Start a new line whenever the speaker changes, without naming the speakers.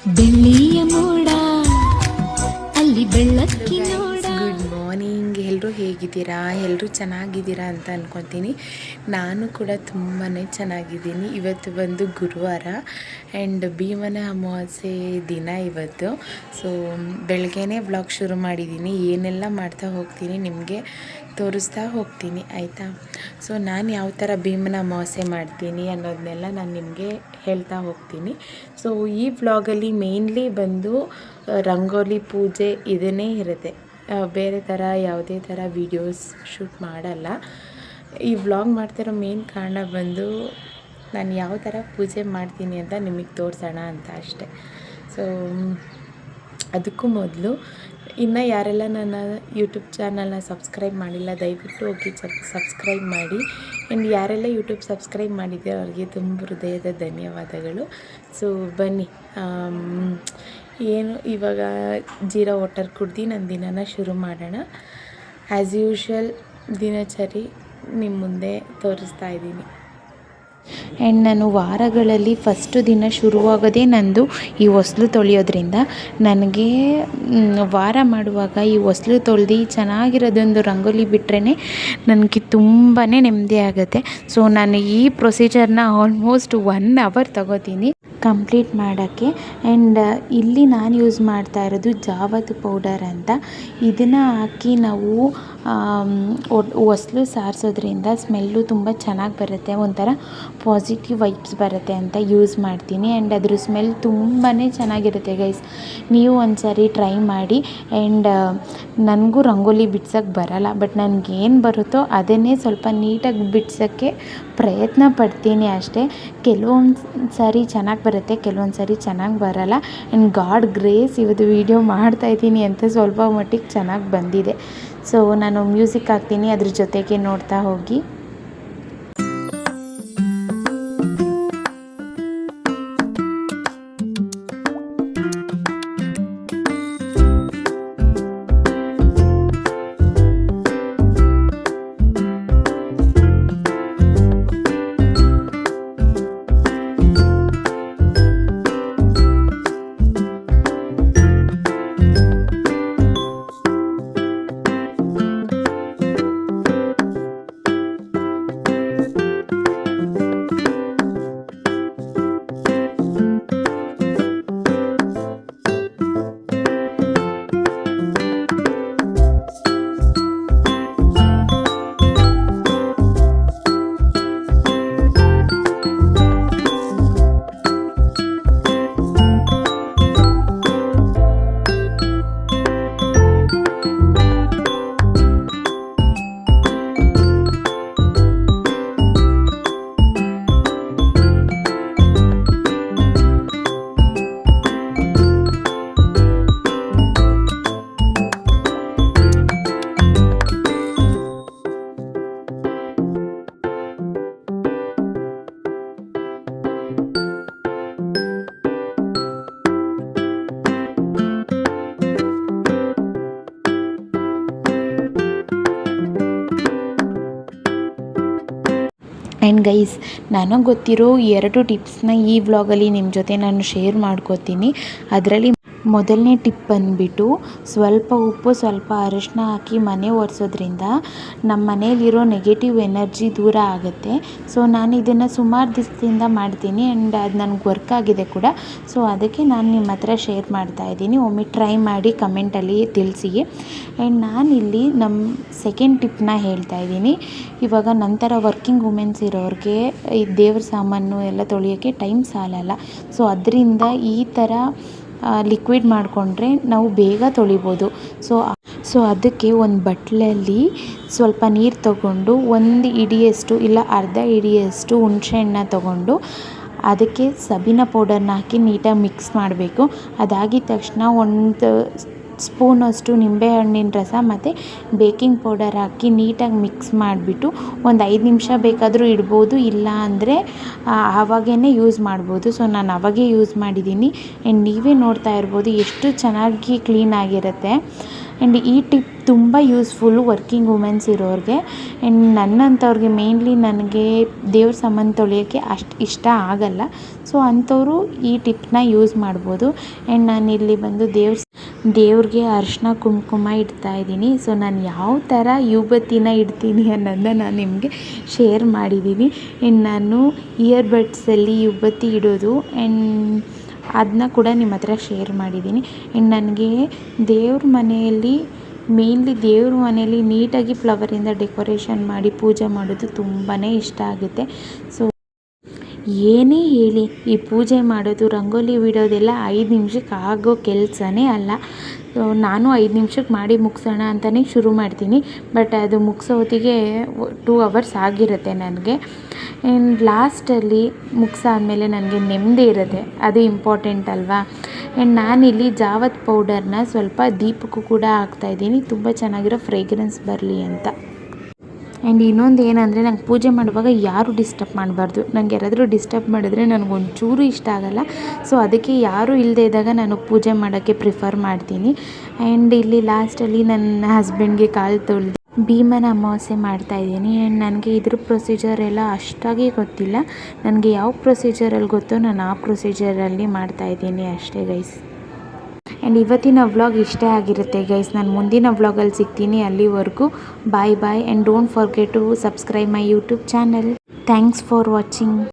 ಬೆಳ್ಳಿಯ ಮೋಡ ಅಲ್ಲಿ ಬೆಳ್ಳಕ್ಕಿ ನೋಡ.
Good morning. ಎಲ್ಲರೂ ಹೇಗಿದ್ದೀರಾ? ಎಲ್ಲರೂ ಚೆನ್ನಾಗಿದ್ದೀರಾ ಅಂತ ಅನ್ಕೊತೀನಿ. ನಾನು ಕೂಡ ತುಂಬಾ ಚೆನ್ನಾಗಿದ್ದೀನಿ. ಇವತ್ತು ಬಂದು ಗುರುವಾರ ಆ್ಯಂಡ್ ಭೀಮನ ಅಮಾವಾಸ್ಯೆ ದಿನ ಇವತ್ತು. ಸೊ ಬೆಳಗ್ಗೆನೇ ವ್ಲಾಗ್ ಶುರು ಮಾಡಿದ್ದೀನಿ. ಏನೆಲ್ಲ ಮಾಡ್ತಾ ಹೋಗ್ತೀನಿ ನಿಮಗೆ ತೋರಿಸ್ತಾ ಹೋಗ್ತೀನಿ, ಆಯಿತಾ? ಸೊ ನಾನು ಯಾವ ಥರ ಭೀಮನ ಅಮಾವಾಸ್ಯೆ ಮಾಡ್ತೀನಿ ಅನ್ನೋದನ್ನೆಲ್ಲ ನಾನು ನಿಮಗೆ ಹೇಳ್ತಾ ಹೋಗ್ತೀನಿ. ಸೊ ಈ ವ್ಲಾಗಲ್ಲಿ ಮೇನ್ಲಿ ಬಂದು ರಂಗೋಲಿ ಪೂಜೆ ಇದನ್ನೇ ಇರುತ್ತೆ. ಬೇರೆ ಥರ ಯಾವುದೇ ಥರ ವೀಡಿಯೋಸ್ ಶೂಟ್ ಮಾಡಲ್ಲ. ಈ ವ್ಲಾಗ್ ಮಾಡ್ತಿರೋ ಮೇನ್ ಕಾರಣ ಬಂದು ನಾನು ಯಾವ ಥರ ಪೂಜೆ ಮಾಡ್ತೀನಿ ಅಂತ ನಿಮಗೆ ತೋರಿಸೋಣ ಅಂತ ಅಷ್ಟೆ. ಸೊ ಅದಕ್ಕೂ ಮೊದಲು ಇನ್ನು ಯಾರೆಲ್ಲ ನನ್ನ ಯೂಟ್ಯೂಬ್ ಚಾನಲ್ನ ಸಬ್ಸ್ಕ್ರೈಬ್ ಮಾಡಿಲ್ಲ ದಯವಿಟ್ಟು ಹೋಗಿ ಸಬ್ಸ್ಕ್ರೈಬ್ ಮಾಡಿ. ಆ್ಯಂಡ್ ಯಾರೆಲ್ಲ ಯೂಟ್ಯೂಬ್ ಸಬ್ಸ್ಕ್ರೈಬ್ ಮಾಡಿದ್ದೀರೋ ಅವ್ರಿಗೆ ತುಂಬ ಹೃದಯದ ಧನ್ಯವಾದಗಳು. ಸೊ ಬನ್ನಿ, ಏನು ಇವಾಗ ಜೀರಾ ವಾಟರ್ ಕುಡ್ದು ನನ್ನ ದಿನನ ಶುರು ಮಾಡೋಣ. ಆ್ಯಸ್ ಯೂಶ್ವಲ್ ದಿನಚರಿ ನಿಮ್ಮ ಮುಂದೆ ತೋರಿಸ್ತಾ ಇದ್ದೀನಿ. ಆ್ಯಂಡ್ ನಾನು ವಾರಗಳಲ್ಲಿ ಫಸ್ಟು ದಿನ ಶುರುವಾಗೋದೇ ನಂದು ಈ ಹೊಸ್ಲು ತೊಳೆಯೋದ್ರಿಂದ. ನನಗೆ ವಾರ ಮಾಡುವಾಗ ಈ ಹೊಸ್ಲು ತೊಳೆದು ಚೆನ್ನಾಗಿರೋದೊಂದು ರಂಗೋಲಿ ಬಿಟ್ಟರೆ ನನಗೆ ತುಂಬಾ ನೆಮ್ಮದಿ ಆಗುತ್ತೆ. ಸೊ ನಾನು ಈ ಪ್ರೊಸೀಜರ್ನ ಆಲ್ಮೋಸ್ಟ್ 1 hour ತಗೋತೀನಿ ಕಂಪ್ಲೀಟ್ ಮಾಡೋಕ್ಕೆ. ಆ್ಯಂಡ್ ಇಲ್ಲಿ ನಾನು ಯೂಸ್ ಮಾಡ್ತಾ ಇರೋದು ಜಾವದ್ ಪೌಡರ್ ಅಂತ. ಇದನ್ನು ಹಾಕಿ ನಾವು ಹೊಸ್ಲು ಸಾರಿಸೋದ್ರಿಂದ ಸ್ಮೆಲ್ಲು ತುಂಬ ಚೆನ್ನಾಗಿ ಬರುತ್ತೆ, ಒಂಥರ ಪಾಸಿಟಿವ್ ವೈಬ್ಸ್ ಬರುತ್ತೆ ಅಂತ ಯೂಸ್ ಮಾಡ್ತೀನಿ. ಆ್ಯಂಡ್ ಅದ್ರ ಸ್ಮೆಲ್ ತುಂಬಾ ಚೆನ್ನಾಗಿರುತ್ತೆ ಗೈಸ್. ನೀವು ಒಂದ್ಸರಿ ಟ್ರೈ ಮಾಡಿ. ಆ್ಯಂಡ್ ನನಗೂ ರಂಗೋಲಿ ಬಿಡ್ಸೋಕ್ಕೆ ಬರಲ್ಲ, ಬಟ್ ನನಗೇನು ಬರುತ್ತೋ ಅದನ್ನೇ ಸ್ವಲ್ಪ ನೀಟಾಗಿ ಬಿಡ್ಸೋಕ್ಕೆ ಪ್ರಯತ್ನ ಪಡ್ತೀನಿ ಅಷ್ಟೇ. ಕೆಲವೊಂದು ಸಾರಿ ಚೆನ್ನಾಗಿ ಬರುತ್ತೆ, ಕೆಲವೊಂದು ಸಾರಿ ಚೆನ್ನಾಗಿ ಬರಲ್ಲ. ಆ್ಯಂಡ್ ಗಾಡ್ ಗ್ರೇಸ್ ಇವತ್ತು ವೀಡಿಯೋ ಮಾಡ್ತಾಯಿದ್ದೀನಿ ಅಂತ ಸ್ವಲ್ಪ ಮಟ್ಟಿಗೆ ಚೆನ್ನಾಗಿ ಬಂದಿದೆ. ಸೊ ನಾನು ಮ್ಯೂಸಿಕ್ ಹಾಕ್ತೀನಿ, ಅದ್ರ ಜೊತೆಗೆ ನೋಡ್ತಾ ಹೋಗಿ. ಆ್ಯಂಡ್ ಗೈಸ್, ನನಗೆ ಗೊತ್ತಿರೋ 2 ಟಿಪ್ಸ್ನ ಈ ವ್ಲಾಗಲ್ಲಿ ನಿಮ್ಮ ಜೊತೆ ನಾನು ಶೇರ್ ಮಾಡ್ಕೋತೀನಿ. ಅದರಲ್ಲಿ ಮೊದಲನೇ ಟಿಪ್ ಬಂದುಬಿಟ್ಟು ಸ್ವಲ್ಪ ಉಪ್ಪು ಸ್ವಲ್ಪ ಅರಿಶಿನ ಹಾಕಿ ಮನೆ ಒರೆಸೋದ್ರಿಂದ ನಮ್ಮ ಮನೇಲಿರೋ ನೆಗೆಟಿವ್ ಎನರ್ಜಿ ದೂರ ಆಗುತ್ತೆ. ಸೊ ನಾನು ಇದನ್ನು ಸುಮಾರು ದಿವಸದಿಂದ ಮಾಡ್ತೀನಿ ಆ್ಯಂಡ್ ಅದು ನನಗೆ ವರ್ಕ್ ಆಗಿದೆ ಕೂಡ. ಸೊ ಅದಕ್ಕೆ ನಾನು ನಿಮ್ಮ ಹತ್ರ ಶೇರ್ ಮಾಡ್ತಾಯಿದ್ದೀನಿ. ಒಮ್ಮೆ ಟ್ರೈ ಮಾಡಿ ಕಮೆಂಟಲ್ಲಿ ತಿಳಿಸಿ. ಆ್ಯಂಡ್ ನಾನಿಲ್ಲಿ ನಮ್ಮ ಸೆಕೆಂಡ್ ಟಿಪ್ನ ಹೇಳ್ತಾಯಿದ್ದೀನಿ. ಇವಾಗ ನಂತರ ವರ್ಕಿಂಗ್ ವುಮೆನ್ಸ್ ಇರೋರಿಗೆ ಈ ದೇವ್ರ ಸಾಮಾನು ಎಲ್ಲ ತೊಳೆಯೋಕ್ಕೆ ಟೈಮ್ ಸಾಲಲ್ಲ. ಸೊ ಅದರಿಂದ ಈ ಥರ ಲಿಕ್ವಿಡ್ ಮಾಡಿಕೊಂಡ್ರೆ ನಾವು ಬೇಗ ತೊಳಿಬೋದು. ಸೊ ಅದಕ್ಕೆ ಒಂದು ಬಟ್ಲಲ್ಲಿ ಸ್ವಲ್ಪ ನೀರು ತಗೊಂಡು 1 ಹಿಡಿಯಷ್ಟು ಇಲ್ಲ ಅರ್ಧ ಹಿಡಿಯಷ್ಟು ಹುಣಸೆಹಣ್ಣು ತಗೊಂಡು ಅದಕ್ಕೆ ಸಬೀನ ಪೌಡರ್ನ ಹಾಕಿ ನೀಟಾಗಿ ಮಿಕ್ಸ್ ಮಾಡಬೇಕು. ಅದಾಗಿದ ತಕ್ಷಣ 1 ಸ್ಪೂನಷ್ಟು ನಿಂಬೆಹಣ್ಣಿನ ರಸ ಮತ್ತು ಬೇಕಿಂಗ್ ಪೌಡರ್ ಹಾಕಿ ನೀಟಾಗಿ ಮಿಕ್ಸ್ ಮಾಡಿಬಿಟ್ಟು ಒಂದು 5 ನಿಮಿಷ ಬೇಕಾದರೂ ಇಡ್ಬೋದು, ಇಲ್ಲ ಅಂದರೆ ಆವಾಗೇ ಯೂಸ್ ಮಾಡ್ಬೋದು. ಸೊ ನಾನು ಆವಾಗೇ ಯೂಸ್ ಮಾಡಿದ್ದೀನಿ. ಆ್ಯಂಡ್ ನೀವೇ ನೋಡ್ತಾ ಇರ್ಬೋದು ಎಷ್ಟು ಚೆನ್ನಾಗಿ ಕ್ಲೀನ್ ಆಗಿರುತ್ತೆ. ಆ್ಯಂಡ್ ಈ ಟಿಪ್ ತುಂಬ ಯೂಸ್ಫುಲ್ಲು ವರ್ಕಿಂಗ್ ವುಮೆನ್ಸ್ ಇರೋರಿಗೆ. ಆ್ಯಂಡ್ ನನ್ನಂಥವ್ರಿಗೆ ಮೇನ್ಲಿ ನನಗೆ ದೇವ್ರ ಸಾಮಾನು ತೊಳೆಯೋಕ್ಕೆ ಅಷ್ಟು ಇಷ್ಟ ಆಗಲ್ಲ. ಸೊ ಅಂಥವರು ಈ ಟಿಪ್ನ ಯೂಸ್ ಮಾಡ್ಬೋದು. ಆ್ಯಂಡ್ ನಾನಿಲ್ಲಿ ಬಂದು ದೇವ್ರಿಗೆ ಅರಿಶಿನ ಕುಂಕುಮ ಇಡ್ತಾಯಿದ್ದೀನಿ. ಸೊ ನಾನು ಯಾವ ಥರ ಯುಬತ್ತಿನ ಇಡ್ತೀನಿ ಅನ್ನೋದನ್ನ ನಾನು ನಿಮಗೆ ಶೇರ್ ಮಾಡಿದ್ದೀನಿ. ಆ್ಯಂಡ್ ನಾನು ಇಯರ್ಬಡ್ಸಲ್ಲಿ ಯುಬತ್ತಿ ಇಡೋದು ಆ್ಯಂಡ್ ಅದನ್ನ ಕೂಡ ನಿಮ್ಮ ಹತ್ರ ಶೇರ್ ಮಾಡಿದ್ದೀನಿ. ಆ್ಯಂಡ್ ನನಗೆ ದೇವ್ರ ಮನೆಯಲ್ಲಿ ಮೇನ್ಲಿ ದೇವ್ರ ಮನೆಯಲ್ಲಿ ನೀಟಾಗಿ ಫ್ಲವರಿಂದ ಡೆಕೋರೇಷನ್ ಮಾಡಿ ಪೂಜೆ ಮಾಡೋದು ತುಂಬಾ ಇಷ್ಟ ಆಗುತ್ತೆ. ಸೊ ಏನೇ ಹೇಳಿ ಈ ಪೂಜೆ ಮಾಡೋದು ರಂಗೋಲಿ ಬಿಡೋದೆಲ್ಲ 5 ನಿಮಿಷಕ್ಕೆ ಆಗೋ ಕೆಲಸನೇ ಅಲ್ಲ. ನಾನು 5 ನಿಮಿಷಕ್ಕೆ ಮಾಡಿ ಮುಗಿಸೋಣ ಅಂತಲೇ ಶುರು ಮಾಡ್ತೀನಿ. ಬಟ್ ಅದು ಮುಗಿಸೋ ಹೊತ್ತಿಗೆ 2 ಅವರ್ಸ್ ಆಗಿರುತ್ತೆ ನನಗೆ. ಆ್ಯಂಡ್ ಲಾಸ್ಟಲ್ಲಿ ಮುಗಿಸಾದ್ಮೇಲೆ ನನಗೆ ನೆಮ್ಮದಿ ಇರುತ್ತೆ, ಅದು ಇಂಪಾರ್ಟೆಂಟ್ ಅಲ್ವಾ. ಆ್ಯಂಡ್ ನಾನಿಲ್ಲಿ ಜಾವತ್ ಪೌಡರ್ನ ಸ್ವಲ್ಪ ದೀಪಕ್ಕೂ ಕೂಡ ಹಾಕ್ತಾಯಿದ್ದೀನಿ, ತುಂಬ ಚೆನ್ನಾಗಿರೋ ಫ್ರೇಗ್ರೆನ್ಸ್ ಬರಲಿ ಅಂತ. ಆ್ಯಂಡ್ ಇನ್ನೊಂದು ಏನಂದರೆ ನಂಗೆ ಪೂಜೆ ಮಾಡುವಾಗ ಯಾರೂ ಡಿಸ್ಟರ್ಬ್ ಮಾಡಬಾರ್ದು. ನಂಗೆ ಯಾರಾದರೂ ಡಿಸ್ಟರ್ಬ್ ಮಾಡಿದ್ರೆ ನನಗೊಂಚೂರು ಇಷ್ಟ ಆಗಲ್ಲ. ಸೊ ಅದಕ್ಕೆ ಯಾರೂ ಇಲ್ಲದೇ ಇದ್ದಾಗ ನಾನು ಪೂಜೆ ಮಾಡೋಕ್ಕೆ ಪ್ರಿಫರ್ ಮಾಡ್ತೀನಿ. ಆ್ಯಂಡ್ ಇಲ್ಲಿ ಲಾಸ್ಟಲ್ಲಿ ನನ್ನ ಹಸ್ಬೆಂಡ್ಗೆ ಕಾಲು ತೊಳೆದು ಭೀಮನ ಅಮಾವಾಸ್ಯೆ ಮಾಡ್ತಾಯಿದ್ದೀನಿ. ಆ್ಯಂಡ್ ನನಗೆ ಇದ್ರ ಪ್ರೊಸೀಜರ್ ಎಲ್ಲ ಅಷ್ಟಾಗಿ ಗೊತ್ತಿಲ್ಲ. ನನಗೆ ಯಾವ ಪ್ರೊಸೀಜರಲ್ಲಿ ಗೊತ್ತೋ ನಾನು ಆ ಪ್ರೊಸೀಜರಲ್ಲಿ ಮಾಡ್ತಾಯಿದ್ದೀನಿ ಅಷ್ಟೇ ಗೈಸ್. ಆ್ಯಂಡ್ ಇವತ್ತಿನ ವ್ಲಾಗ್ ಇಷ್ಟೇ ಆಗಿರುತ್ತೆ ಗೈಸ್. ನಾನು ಮುಂದಿನ ವ್ಲಾಗಲ್ಲಿ ಸಿಗ್ತೀನಿ. ಅಲ್ಲಿವರೆಗೂ bye bye. And don't forget to subscribe my YouTube channel. Thanks for watching.